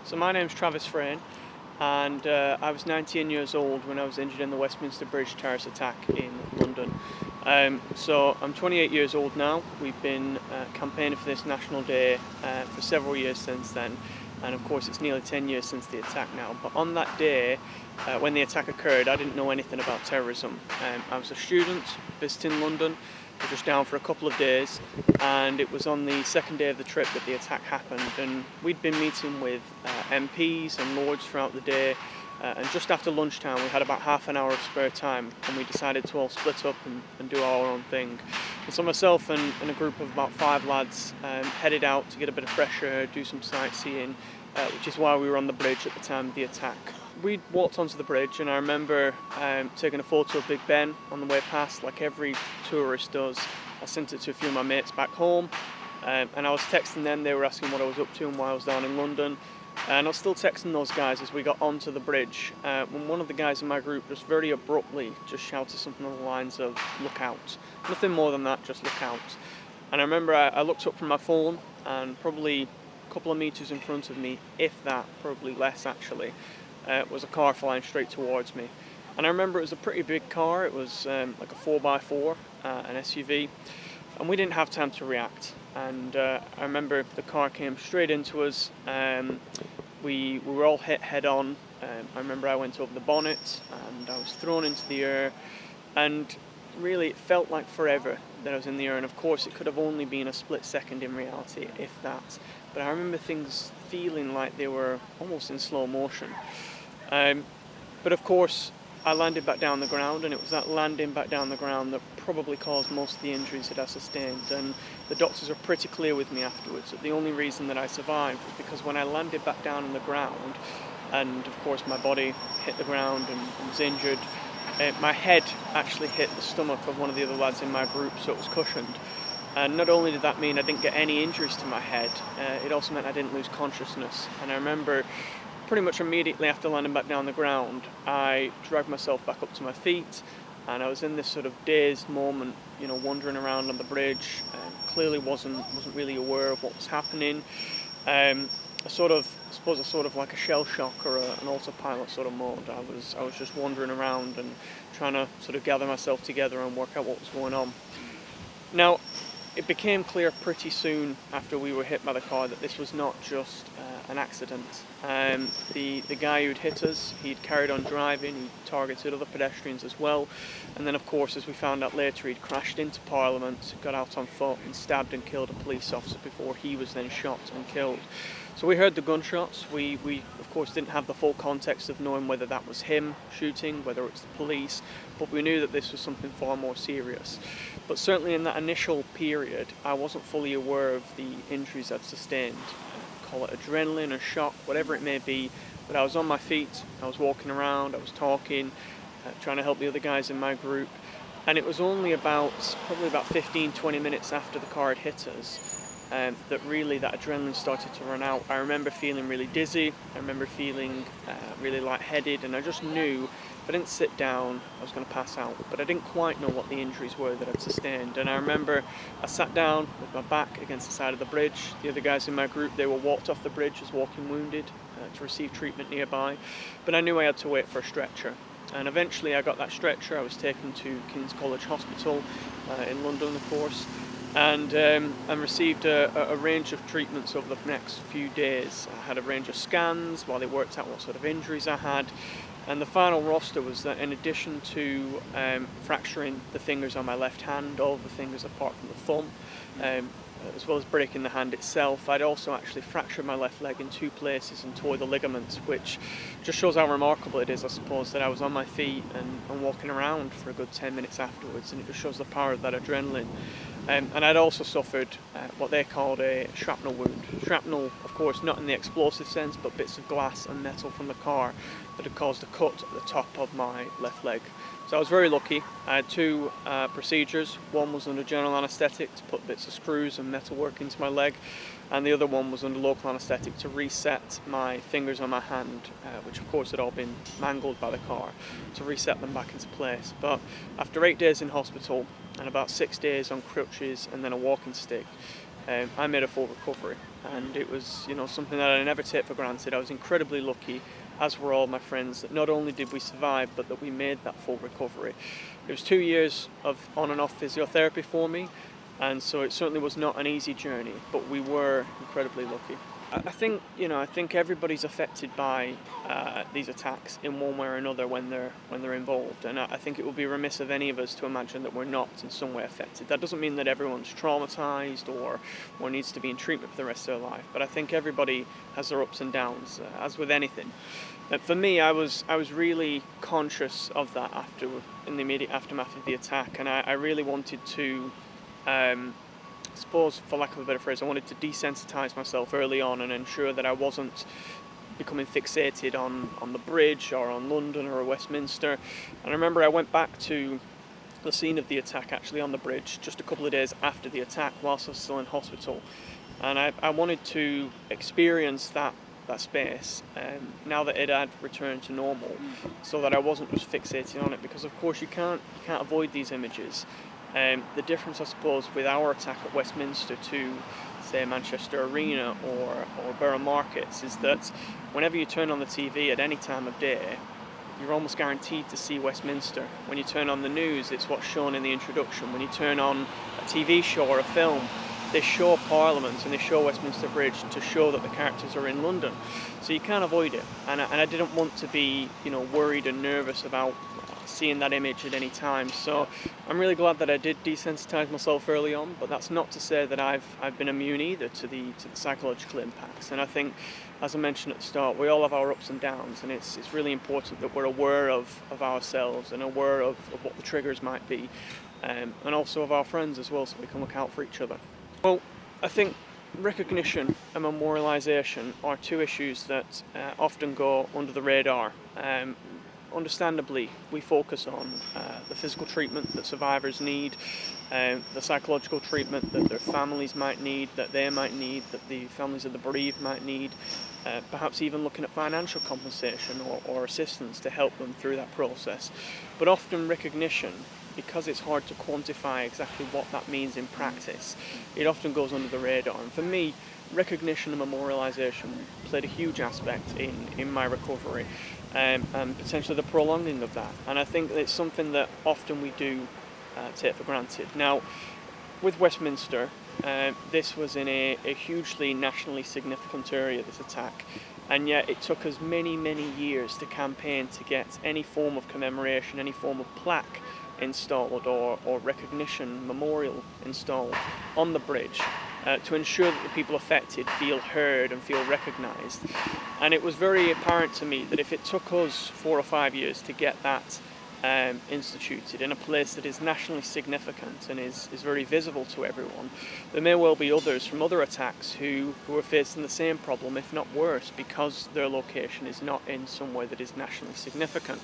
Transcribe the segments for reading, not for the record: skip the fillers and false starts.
So my name's Frain, and I was 19 years old when I was injured in the Westminster Bridge terrorist attack in London. So I'm 28 years old now. We've been campaigning for this National Day for several years since then, and of course it's nearly 10 years since the attack now. But on that day, when the attack occurred, I didn't know anything about terrorism. I was a student visiting London, just down for a couple of days, and it was on the second day of the trip that the attack happened, and we'd been meeting with MPs and Lords throughout the day, and just after lunchtime we had about half an hour of spare time, and we decided to all split up and do our own thing. And so myself and a group of about 5 lads headed out to get a bit of fresh air, do some sightseeing, which is why we were on the bridge at the time of the attack. We walked onto the bridge, and I remember taking a photo of Big Ben on the way past, like every tourist does. I sent it to a few of my mates back home, and I was texting them. They were asking what I was up to and why I was down in London. And I was still texting those guys as we got onto the bridge, when one of the guys in my group just very abruptly just shouted something along the lines of, "Look out." Nothing more than that, just look out. And I remember I looked up from my phone, and probably a couple of meters in front of me, if that, probably less actually, was a car flying straight towards me. And I remember it was a pretty big car. It was like a 4x4, an SUV, and we didn't have time to react. And I remember the car came straight into us. We were all hit head on. I remember I went over the bonnet and I was thrown into the air, and really it felt like forever that I was in the air. And of course it could have only been a split second in reality, if that. But I remember things feeling like they were almost in slow motion. But of course, I landed back down the ground, and it was that landing back down the ground that probably caused most of the injuries that I sustained. And the doctors were pretty clear with me afterwards that the only reason that I survived was because when I landed back down on the ground, and of course my body hit the ground and was injured, my head actually hit the stomach of one of the other lads in my group, so it was cushioned. And not only did that mean I didn't get any injuries to my head, it also meant I didn't lose consciousness. And I remember pretty much immediately after landing back down the ground, I dragged myself back up to my feet, and I was in this sort of dazed moment, wandering around on the bridge. Clearly wasn't really aware of what was happening. I suppose like a shell shock or an autopilot sort of mode. I was just wandering around and trying to sort of gather myself together and work out what was going on. Now, it became clear pretty soon after we were hit by the car that this was not just an accident. The guy who'd hit us, he'd carried on driving, he targeted other pedestrians as well, and then of course, as we found out later, he'd crashed into Parliament, got out on foot and stabbed and killed a police officer before he was then shot and killed. So we heard the gunshots. We of course didn't have the full context of knowing whether that was him shooting, whether it's the police, but we knew that this was something far more serious. But certainly in that initial period, I wasn't fully aware of the injuries I'd sustained. Call it adrenaline or shock, whatever it may be, but I was on my feet, I was walking around, I was talking, trying to help the other guys in my group, and it was only probably about 15-20 minutes after the car had hit us that really that adrenaline started to run out. I remember feeling really dizzy, I remember feeling really lightheaded, and I just knew if I didn't sit down I was going to pass out, but I didn't quite know what the injuries were that I'd sustained. And I remember I sat down with my back against the side of the bridge. The other guys in my group, they were walked off the bridge as walking wounded to receive treatment nearby, but I knew I had to wait for a stretcher. And eventually I got that stretcher. I was taken to King's College Hospital in London, of course, and received a range of treatments over the next few days. I had a range of scans while they worked out what sort of injuries I had, and the final roster was that in addition to fracturing the fingers on my left hand, all of the fingers apart from the thumb, as well as breaking the hand itself, I'd also actually fractured my left leg in 2 places and tore the ligaments, which just shows how remarkable it is, I suppose, that I was on my feet and walking around for a good 10 minutes afterwards, and it just shows the power of that adrenaline. And I'd also suffered what they called a shrapnel wound. Shrapnel, of course, not in the explosive sense, but bits of glass and metal from the car that had caused a cut at the top of my left leg. So I was very lucky. I had 2 procedures. One was under general anaesthetic to put bits of screws and metalwork into my leg, and the other one was under local anaesthetic to reset my fingers on my hand, which of course had all been mangled by the car, to reset them back into place. But after 8 days in hospital and about 6 days on crutches and then a walking stick, I made a full recovery, and it was, something that I never take for granted. I was incredibly lucky, as were all my friends, that not only did we survive, but that we made that full recovery. It was 2 years of on and off physiotherapy for me, and so it certainly was not an easy journey, but we were incredibly lucky. I think everybody's affected by these attacks in one way or another when they're involved, and I think it would be remiss of any of us to imagine that we're not in some way affected. That doesn't mean that everyone's traumatized or needs to be in treatment for the rest of their life, but I think everybody has their ups and downs, as with anything. For me, I was really conscious of that in the immediate aftermath of the attack, and I really wanted to. I suppose, for lack of a better phrase, I wanted to desensitise myself early on and ensure that I wasn't becoming fixated on the bridge or on London or Westminster. And I remember I went back to the scene of the attack, actually on the bridge, just a couple of days after the attack whilst I was still in hospital. And I wanted to experience that space now that it had returned to normal, so that I wasn't just fixating on it, because of course you can't avoid these images. The difference, I suppose, with our attack at Westminster to, say, Manchester Arena or Borough Markets is that whenever you turn on the TV at any time of day, you're almost guaranteed to see Westminster. When you turn on the news, it's what's shown in the introduction. When you turn on a TV show or a film, they show Parliament and they show Westminster Bridge to show that the characters are in London. So you can't avoid it. And I didn't want to be, worried and nervous about seeing that image at any time. So I'm really glad that I did desensitize myself early on, but that's not to say that I've been immune either to the psychological impacts. And I think, as I mentioned at the start, we all have our ups and downs, and it's really important that we're aware of ourselves and aware of what the triggers might be, and also of our friends as well, so we can look out for each other. Well, I think recognition and memorialisation are two issues that often go under the radar. Understandably, we focus on the physical treatment that survivors need, the psychological treatment that their families might need, that they might need, that the families of the bereaved might need, perhaps even looking at financial compensation or assistance to help them through that process. But often recognition, because it's hard to quantify exactly what that means in practice, it often goes under the radar. And for me, recognition and memorialisation played a huge aspect in my recovery, and potentially the prolonging of that. And I think it's something that often we do take for granted. Now, with Westminster, this was in a hugely nationally significant area, this attack, and yet it took us many years to campaign to get any form of commemoration, any form of plaque installed or recognition memorial installed on the bridge to ensure that the people affected feel heard and feel recognised. And it was very apparent to me that if it took us 4 or 5 years to get that instituted in a place that is nationally significant and is very visible to everyone, there may well be others from other attacks who are facing the same problem, if not worse, because their location is not in somewhere that is nationally significant.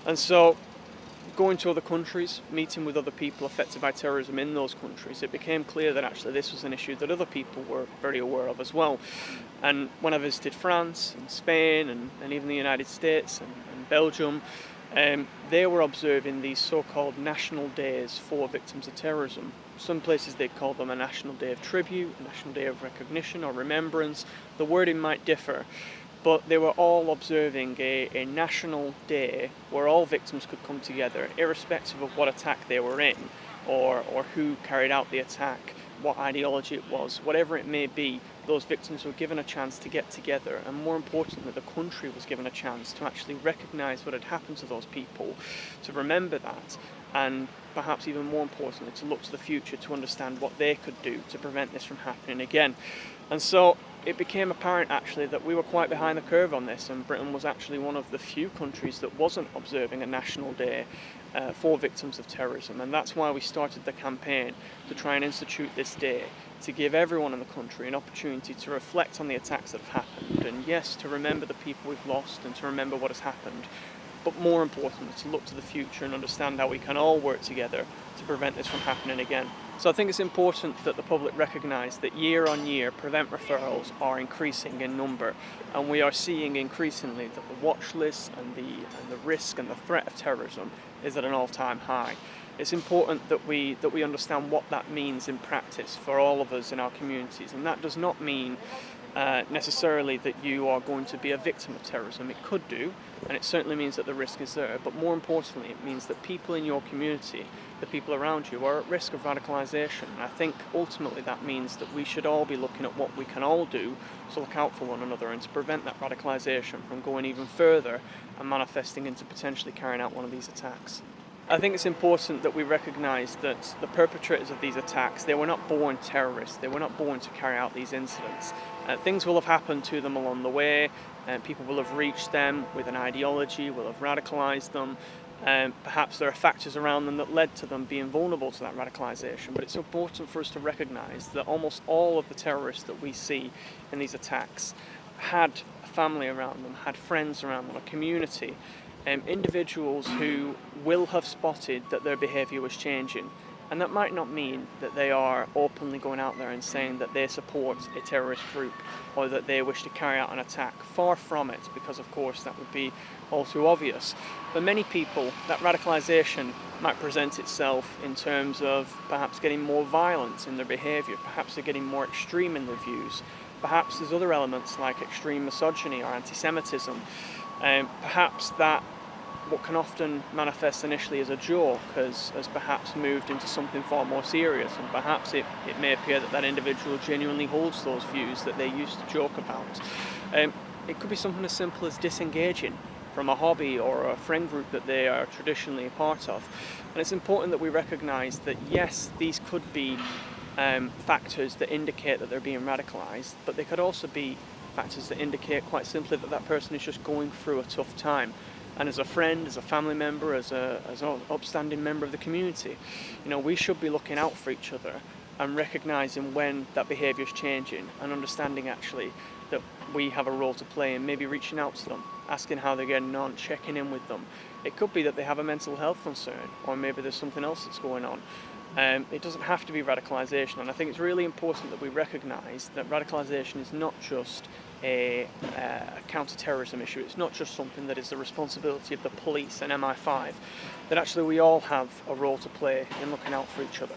And so, going to other countries, meeting with other people affected by terrorism in those countries, it became clear that actually this was an issue that other people were very aware of as well. And when I visited France and Spain and even the United States and Belgium, they were observing these so-called national days for victims of terrorism. Some places they call them a national day of tribute, a national day of recognition or remembrance. The wording might differ, but they were all observing a national day where all victims could come together, irrespective of what attack they were in, or who carried out the attack, what ideology it was, whatever it may be. Those victims were given a chance to get together, and more importantly, the country was given a chance to actually recognise what had happened to those people, to remember that, and perhaps even more importantly, to look to the future to understand what they could do to prevent this from happening again. And so it became apparent actually that we were quite behind the curve on this, and Britain was actually one of the few countries that wasn't observing a national day for victims of terrorism. And that's why we started the campaign to try and institute this day, to give everyone in the country an opportunity to reflect on the attacks that have happened, and yes, to remember the people we've lost and to remember what has happened, but more importantly, to look to the future and understand how we can all work together to prevent this from happening again. So I think it's important that the public recognise that year on year, prevent referrals are increasing in number, and we are seeing increasingly that the watch list and the risk and the threat of terrorism is at an all-time high. it's important that we understand what that means in practice for all of us in our communities. And that does not mean necessarily that you are going to be a victim of terrorism. It could do, and it certainly means that the risk is there. But more importantly, it means that people in your community, the people around you, are at risk of radicalisation. And I think ultimately that means that we should all be looking at what we can all do to look out for one another and to prevent that radicalisation from going even further and manifesting into potentially carrying out one of these attacks. I think it's important that we recognise that the perpetrators of these attacks, they were not born terrorists, they were not born to carry out these incidents. Things will have happened to them along the way, and people will have reached them with an ideology, will have radicalised them. Perhaps there are factors around them that led to them being vulnerable to that radicalisation, but it's important for us to recognise that almost all of the terrorists that we see in these attacks had a family around them, had friends around them, a community, individuals who will have spotted that their behaviour was changing. And that might not mean that they are openly going out there and saying that they support a terrorist group or that they wish to carry out an attack. Far from it, because of course that would be all too obvious. For many people, that radicalisation might present itself in terms of perhaps getting more violent in their behaviour, perhaps they're getting more extreme in their views, perhaps there's other elements like extreme misogyny or anti-Semitism, perhaps that what can often manifest initially as a joke has perhaps moved into something far more serious, and perhaps it may appear that that individual genuinely holds those views that they used to joke about. It could be something as simple as disengaging from a hobby or a friend group that they are traditionally a part of. And it's important that we recognise that yes, these could be factors that indicate that they're being radicalised, but they could also be factors that indicate quite simply that that person is just going through a tough time. And as a friend, as a family member, as an upstanding member of the community, we should be looking out for each other and recognising when that behaviour is changing and understanding actually that we have a role to play in maybe reaching out to them, asking how they're getting on, checking in with them. It could be that they have a mental health concern, or maybe there's something else that's going on. It doesn't have to be radicalisation, and I think it's really important that we recognise that radicalisation is not just a counter-terrorism issue. It's not just something that is the responsibility of the police and MI5, that actually we all have a role to play in looking out for each other.